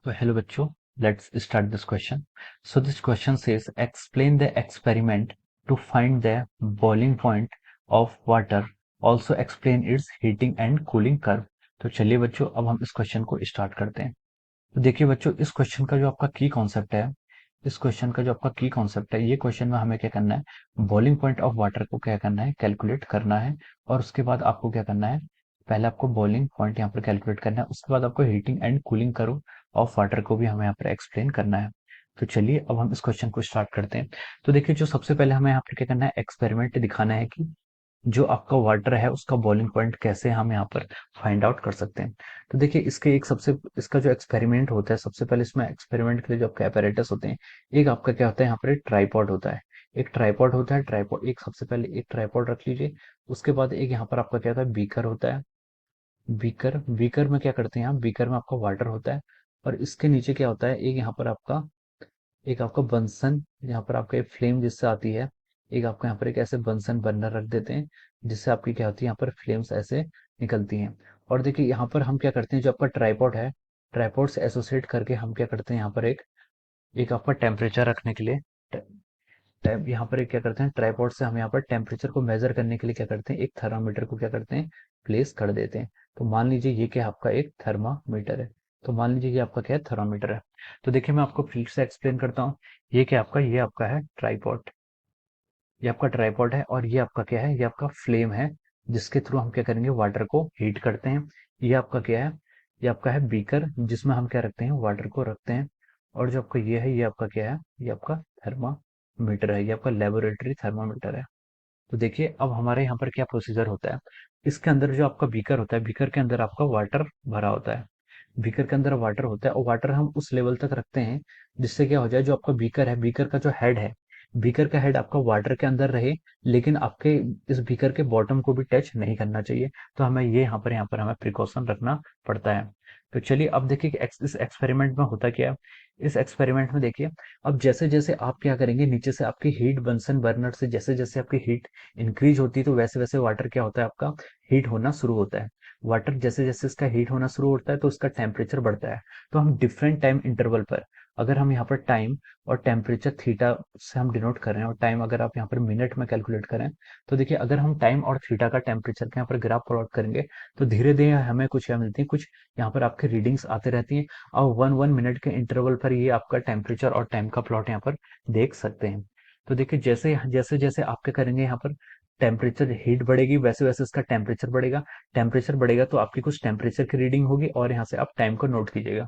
So hello बच्चों, let's start this question. So this question says explain the experiment to find the boiling point of water. Also explain its heating and cooling curve. तो चलिए बच्चों, अब हम इस question को start करते हैं। तो देखिए बच्चों, इस क्वेश्चन का जो आपका की कॉन्सेप्ट है, ये क्वेश्चन में हमें क्या करना है, बॉइलिंग पॉइंट ऑफ वाटर को क्या करना है, कैलकुलेट करना है। और उसके बाद आपको क्या करना है, पहले आपको बॉइलिंग पॉइंट यहाँ पर कैलकुलेट करना है, उसके बाद आपको heating and cooling curve of water को भी हमें यहाँ पर एक्सप्लेन करना है। तो चलिए अब हम इस क्वेश्चन को स्टार्ट करते हैं। तो देखिए, जो सबसे पहले हमें यहाँ पर क्या करना है, एक्सपेरिमेंट दिखाना है कि जो आपका वाटर है उसका बॉइलिंग पॉइंट कैसे हम यहाँ पर फाइंड आउट कर सकते हैं। तो देखिए, इसका जो एक्सपेरिमेंट होता है, सबसे पहले इसमें एक्सपेरिमेंट के लिए जो आपके apparatus होते हैं, एक आपका क्या होता है, यहाँ पर एक ट्राइपॉड होता है। ट्राइपॉड एक, सबसे पहले एक ट्राइपॉड रख लीजिए। उसके बाद एक यहाँ पर आपका क्या होता है, बीकर होता है। बीकर बीकर में क्या करते हैं आप, बीकर में आपका वाटर होता है। और इसके नीचे क्या होता है, एक आपका बंसन, यहाँ पर आपका एक फ्लेम जिससे आती है। एक आपको यहाँ पर एक ऐसे बंसन बर्नर रख देते हैं, जिससे आपकी क्या होती है, यहाँ पर फ्लेम्स ऐसे निकलती हैं। और देखिए, यहाँ पर हम क्या करते हैं, जो आपका ट्राइपॉड है, ट्राइपॉड से एसोसिएट करके हम क्या करते हैं, यहाँ पर एक एक आपका टेम्परेचर रखने के लिए, यहाँ पर एक क्या करते हैं, ट्राइपॉड से हम यहाँ पर टेम्परेचर को मेजर करने के लिए क्या करते हैं, एक थर्मामीटर को क्या करते हैं, प्लेस कर देते हैं। तो मान लीजिए ये क्या आपका एक थर्मामीटर है। तो मान लीजिए ये आपका क्या है, थर्मामीटर है। तो देखिए, मैं आपको फिर से एक्सप्लेन करता हूँ। ये आपका है ट्राइपॉड। ये आपका ट्राइपॉड है, और ये आपका क्या है, ये आपका फ्लेम है, जिसके थ्रू हम क्या करेंगे, वाटर को हीट करते हैं। ये आपका क्या है, ये आपका है बीकर, जिसमें हम क्या रखते हैं, वाटर को रखते हैं। और जो आपका ये है, ये आपका क्या है, ये आपका थर्मामीटर है, ये आपका लेबोरेटरी थर्मामीटर है। तो देखिए, अब हमारे यहाँ पर क्या प्रोसीजर होता है। इसके अंदर जो आपका बीकर होता है, बीकर के अंदर आपका वाटर भरा होता है। बीकर के अंदर वाटर होता है, और वाटर हम उस लेवल तक रखते हैं जिससे क्या हो जाए, जो आपका बीकर है, बीकर का जो हेड है, बीकर का हेड आपका वाटर के अंदर रहे, लेकिन आपके इस बीकर के बॉटम को भी टच नहीं करना चाहिए। तो हमें ये यहाँ पर हमें प्रिकॉशन रखना पड़ता है। तो चलिए अब देखिए कि इस एक्सपेरिमेंट में होता क्या है। इस एक्सपेरिमेंट में देखिए, अब जैसे जैसे आप क्या करेंगे, नीचे से आपकी हीट बंसन बर्नर से जैसे जैसे आपकी हीट इंक्रीज होती है, तो वैसे वैसे वाटर क्या होता है, आपका हीट होना शुरू होता है। वाटर जैसे जैसे इसका हीट होना शुरू होता है, तो उसका टेम्परेचर बढ़ता है। तो हम डिफरेंट टाइम इंटरवल पर, अगर हम यहाँ पर टाइम और टेम्परेचर थीटा से हम डिनोट कर रहे हैं, और टाइम अगर आप यहाँ पर मिनट में कैलकुलेट करें, तो देखिए, अगर हम टाइम और थीटा का टेम्परेचर के यहाँ पर ग्राफ प्लॉट करेंगे, तो धीरे धीरे हमें कुछ क्या मिलती है, कुछ यहाँ पर आपके रीडिंग्स आते रहती हैं। और वन वन मिनट के इंटरवल पर ये आपका टेम्परेचर और टाइम का प्लॉट यहाँ पर देख सकते हैं। तो देखिए, जैसे जैसे जैसे आप क्या करेंगे, यहाँ पर टेम्परेचर हीट बढ़ेगी, वैसे वैसे इसका टेम्परेचर बढ़ेगा। टेम्परेचर बढ़ेगा तो आपकी कुछ टेम्परेचर की रीडिंग होगी, और यहाँ से आप टाइम को नोट कीजिएगा।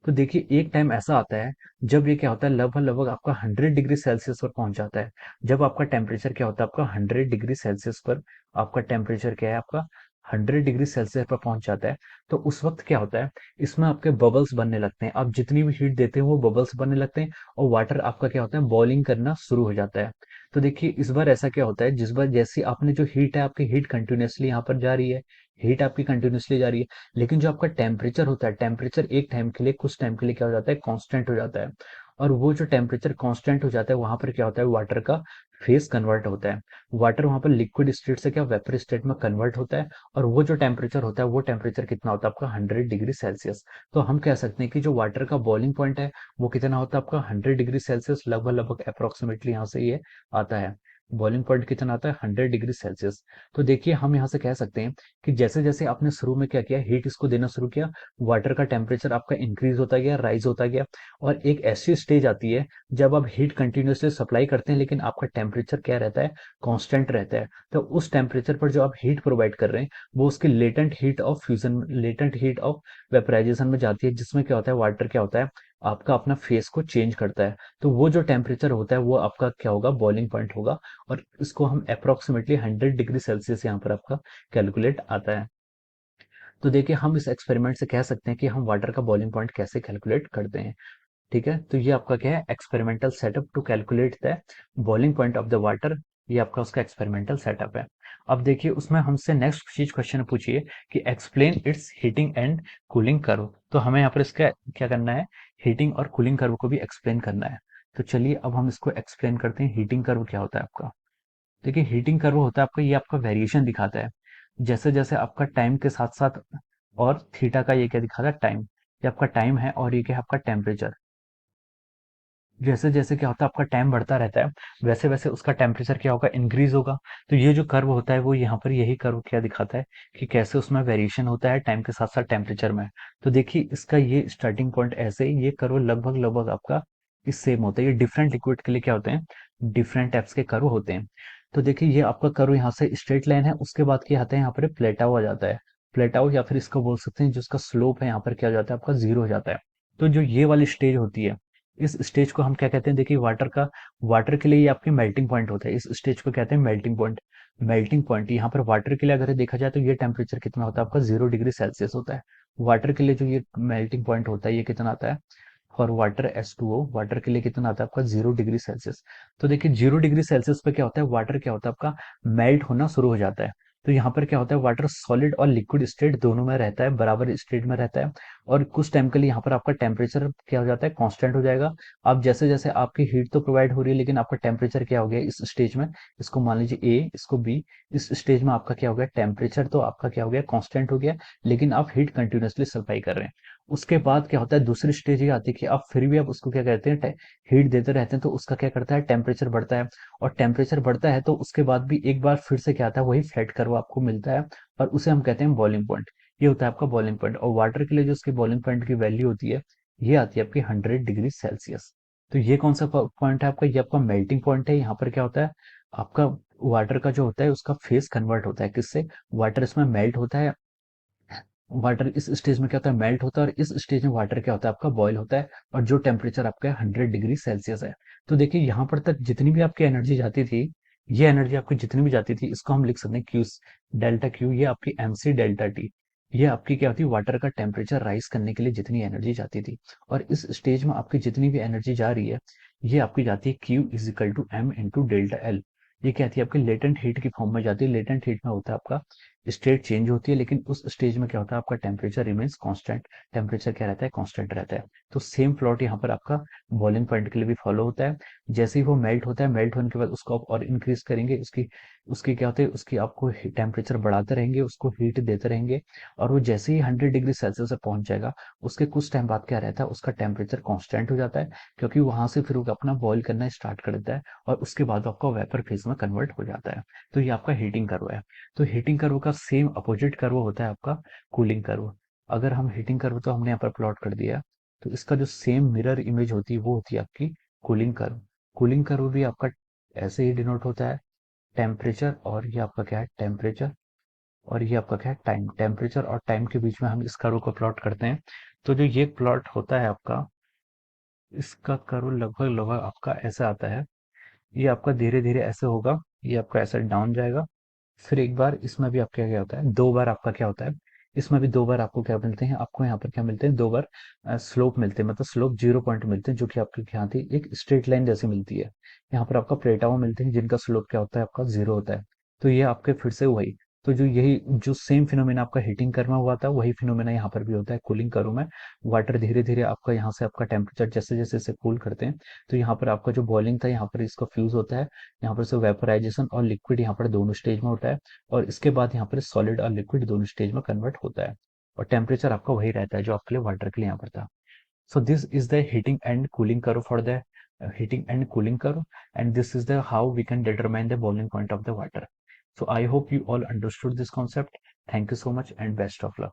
तो देखिए, एक टाइम ऐसा आता है जब ये क्या होता है, लगभग लगभग आपका 100 डिग्री सेल्सियस पर पहुंच जाता है। जब आपका टेम्परेचर क्या होता है, आपका 100 डिग्री सेल्सियस पर आपका टेम्परेचर क्या है, आपका 100 डिग्री सेल्सियस पर पहुंच जाता है। तो उस वक्त क्या होता है, इसमें आपके बबल्स बनने लगते हैं। आप जितनी भी हीट देते हैं, वो बबल्स बनने लगते हैं, और वाटर आपका क्या होता है, बॉइलिंग करना शुरू हो जाता है। तो देखिए, इस बार ऐसा क्या होता है, जिस बार जैसी आपने जो हीट है, आपकी हीट कंटिन्यूअसली यहाँ पर जा रही है, हीट आपकी कंटिन्यूअसली जा रही है। लेकिन जो आपका टेम्परेचर होता है, टेम्परेचर एक टाइम के लिए, कुछ टाइम के लिए क्या हो जाता है, कांस्टेंट हो जाता है। और वो जो टेम्परेचर कांस्टेंट हो जाता है, वहां पर क्या होता है, वाटर का फेस कन्वर्ट होता है। वाटर वहां पर लिक्विड स्टेट से क्या वेपर स्टेट में कन्वर्ट होता है। और वो जो टेम्परेचर होता है, वो टेम्परेचर कितना होता है, आपका 100 डिग्री सेल्सियस। तो हम कह सकते हैं कि जो वाटर का बॉइलिंग पॉइंट है, वो कितना होता है, आपका 100 डिग्री सेल्सियस, लगभग लगभग अप्रोक्सीमेटली यहाँ से ये आता है। बॉइलिंग पॉइंट कितना आता है, 100 डिग्री सेल्सियस। तो देखिए, हम यहाँ से कह सकते हैं कि जैसे जैसे आपने शुरू में क्या किया, हीट इसको देना शुरू किया, वाटर का टेम्परेचर आपका इंक्रीज होता गया, राइज होता गया। और एक ऐसी स्टेज आती है जब आप हीट कंटिन्यूसली सप्लाई करते हैं, लेकिन आपका टेम्परेचर क्या रहता है, कांस्टेंट रहता है। तो उस टेम्परेचर पर जो आप हीट प्रोवाइड कर रहे हैं, वो उसकी लेटेंट हीट ऑफ वेपराइजेशन में जाती है, जिसमें क्या होता है, वाटर क्या होता है, आपका अपना फेस को चेंज करता है। तो वो जो टेम्परेचर होता है, वो आपका क्या होगा, बॉइलिंग पॉइंट होगा। और इसको हम अप्रोक्सीमेटली 100 डिग्री सेल्सियस यहाँ पर आपका कैलकुलेट आता है। तो देखिए, हम इस एक्सपेरिमेंट से कह सकते हैं कि हम वाटर का बॉइलिंग पॉइंट कैसे कैलकुलेट करते हैं। ठीक है, तो ये आपका क्या है, experimental setup to calculate the boiling point of the water. ये आपका उसका एक्सपेरिमेंटल सेटअप है। अब देखिए, उसमें हमसे नेक्स्ट चीज क्वेश्चन पूछिए कि explain it's heating and cooling curve. तो हमें यहाँ पर इसका क्या करना है, हीटिंग और कूलिंग कर्व को भी एक्सप्लेन करना है। तो चलिए अब हम इसको एक्सप्लेन करते हैं। हीटिंग कर्व क्या होता है आपका। देखिए, हीटिंग कर्व होता है आपका, ये आपका वेरिएशन दिखाता है, जैसे जैसे आपका टाइम के साथ साथ। और थीटा का ये क्या दिखाता है, टाइम। ये आपका टाइम है और ये क्या है आपका टेम्परेचर। जैसे जैसे क्या होता है आपका टाइम बढ़ता रहता है, वैसे वैसे उसका टेम्परेचर क्या होगा, इंक्रीज होगा। तो ये जो कर्व होता है वो यहाँ पर यही कर्व क्या दिखाता है कि कैसे उसमें वेरिएशन होता है टाइम के साथ साथ टेम्परेचर में। तो देखिए इसका ये स्टार्टिंग पॉइंट ऐसे ही, ये कर्व लगभग लगभग आपका इस सेम होता है। ये डिफरेंट लिक्विड के लिए क्या होते हैं, डिफरेंट टाइप्स के कर्व होते हैं। तो देखिए ये आपका कर्व यहाँ से स्ट्रेट लाइन है, उसके बाद क्या आता है यहाँ पर प्लेटाओ आ जाता है। प्लेटाओ या फिर इसको बोल सकते हैं जो इसका स्लोप है यहाँ पर क्या हो जाता है आपका जीरो हो जाता है। तो जो ये वाली स्टेज होती है, इस स्टेज को हम क्या कहते हैं, देखिए वाटर के लिए ये आपकी मेल्टिंग पॉइंट होता है। इस स्टेज को कहते हैं मेल्टिंग पॉइंट। मेल्टिंग पॉइंट यहाँ पर वाटर के लिए अगर देखा जाए तो ये टेम्परेचर कितना होता है आपका 0 डिग्री सेल्सियस होता है। वाटर के लिए जो ये मेल्टिंग पॉइंट होता है ये कितना आता है, फॉर वाटर H2O, वाटर के लिए कितना आता है आपका 0 डिग्री सेल्सियस। तो देखिए 0 डिग्री सेल्सियस पे क्या होता है, वाटर क्या होता है आपका मेल्ट होना शुरू हो जाता है। तो यहाँ पर क्या होता है, वाटर सॉलिड और लिक्विड स्टेट दोनों में रहता है, बराबर स्टेट में रहता है। और कुछ टाइम के लिए यहाँ पर आपका टेम्परेचर क्या हो जाता है, कांस्टेंट हो जाएगा। अब जैसे जैसे आपकी हीट तो प्रोवाइड हो रही है, लेकिन आपका टेम्परेचर क्या हो गया इस स्टेज में, इसको मान लीजिए ए, इसको बी। इस स्टेज में आपका क्या हो गया, टेम्परेचर तो आपका क्या हो गया, कांस्टेंट हो गया, लेकिन आप हीट कंटिन्यूअसली सप्लाई कर रहे हैं। उसके बाद क्या होता है, दूसरी स्टेज ये आती है कि आप फिर भी आप उसको क्या कहते हैं, हीट देते रहते हैं, तो उसका क्या करता है, टेम्परेचर बढ़ता है। और टेम्परेचर बढ़ता है तो उसके बाद भी एक बार फिर से क्या आता है, वही फ्लैट कर्व आपको मिलता है, और उसे हम कहते हैं बॉइलिंग पॉइंट। ये होता है आपका बॉइलिंग पॉइंट। और वाटर के लिए जो उसकी बॉइलिंग पॉइंट की वैल्यू होती है, ये आती है आपकी 100 डिग्री सेल्सियस। तो ये कौन सा पॉइंट है आपका, ये आपका मेल्टिंग पॉइंट है। यहाँ पर क्या होता है आपका, वाटर का जो होता है उसका फेस कन्वर्ट होता है किससे, वाटर इसमें मेल्ट होता है। वाटर इस स्टेज में क्या होता है, मेल्ट होता है, और इस स्टेज में वाटर क्या होता है आपका बॉयल होता है। और जो टेम्परेचर आपका 100 डिग्री सेल्सियस है। तो देखिए यहाँ पर तक जितनी भी आपकी एनर्जी जाती थी, ये एनर्जी आपकी जितनी भी जाती थी, इसको हम लिख सकते हैं क्यू, डेल्टा क्यू, ये आपकी MC डेल्टा टी। ये आपकी क्या होती है, वाटर का टेम्परेचर राइज करने के लिए जितनी एनर्जी जाती थी। और इस स्टेज में आपकी जितनी भी एनर्जी जा रही है, ये आपकी जाती है Q is equal to M into delta L. ये क्या आती है आपकी लेटेंट हीट की फॉर्म में जाती है। लेटेंट हीट में होता है आपका स्टेट चेंज होती है, लेकिन उस स्टेज में क्या होता है आपका टेम्परेचर रिमेन्स कांस्टेंट। टेम्परेचर क्या रहता है, कांस्टेंट रहता है। तो सेम प्लॉट यहाँ पर आपका बॉइलिंग पॉइंट के लिए भी फॉलो होता है। जैसे ही वो मेल्ट होता है, मेल्ट होने के बाद उसको आप और इंक्रीज करेंगे, उसकी उसकी क्या होता है, उसकी आपको टेम्परेचर बढ़ाते रहेंगे, उसको हीट देते रहेंगे। और वो जैसे ही 100 डिग्री सेल्सियस से पहुंच जाएगा, उसके कुछ टाइम बाद क्या रहता है, उसका टेम्परेचर कांस्टेंट हो जाता है, क्योंकि वहां से फिर वो अपना बॉईल करना स्टार्ट कर देता है। और उसके बाद आपका वेपर फेज में कन्वर्ट हो जाता है। तो ये आपका हीटिंग कर्व है। तो हीटिंग कर्व का सेम अपोजिट कर्व होता है आपका कूलिंग कर्व। अगर हम हीटिंग कर्व तो हमने यहाँ पर प्लॉट कर दिया, तो इसका जो सेम मिरर इमेज होती है वो होती है आपकी कूलिंग कर्व। कूलिंग कर्व भी आपका ऐसे ही डिनोट होता है, टेम्परेचर और ये आपका क्या है, टेम्परेचर और ये आपका क्या है, टाइम। टेम्परेचर और टाइम के बीच में हम इस कर्व को प्लॉट करते हैं। तो जो ये प्लॉट होता है आपका, इसका कर्व लगभग लगभग आपका ऐसा आता है। ये आपका धीरे धीरे ऐसे होगा, ये आपका ऐसा डाउन जाएगा। फिर एक बार इसमें भी आपका क्या होता है, दो बार आपका क्या होता है, इसमें भी दो बार आपको क्या मिलते हैं, आपको यहाँ पर क्या मिलते हैं, दो बार स्लोप मिलते हैं, मतलब स्लोप 0 पॉइंट मिलते हैं, जो कि आपके यहाँ थी एक स्ट्रेट लाइन जैसी मिलती है। यहाँ पर आपका प्लेटाओ मिलते हैं जिनका स्लोप क्या होता है आपका 0 होता है। तो ये आपके फिर से वही, तो जो यही जो सेम फिनोमेना आपका हीटिंग कर्व में हुआ था, वही फिनोमेना यहाँ पर भी होता है कूलिंग कर्व में। वाटर धीरे धीरे आपका यहाँ से आपका टेम्परेचर जैसे जैसे इसे कूल करते हैं, तो यहाँ पर आपका जो बॉइलिंग था यहाँ पर इसका फ्यूज होता है। यहाँ पर से वेपोराइजेशन और लिक्विड यहाँ पर दोनों स्टेज में होता है। और इसके बाद यहाँ पर सॉलिड और लिक्विड दोनों स्टेज में कन्वर्ट होता है। और टेम्परेचर आपका वही रहता है जो आपके लिए वाटर के लिए यहाँ पर था। So this is the heating and cooling curve for the heating and cooling curve, and this is the how we can determine the boiling point of the water. So I hope you all understood this concept. Thank you so much and best of luck.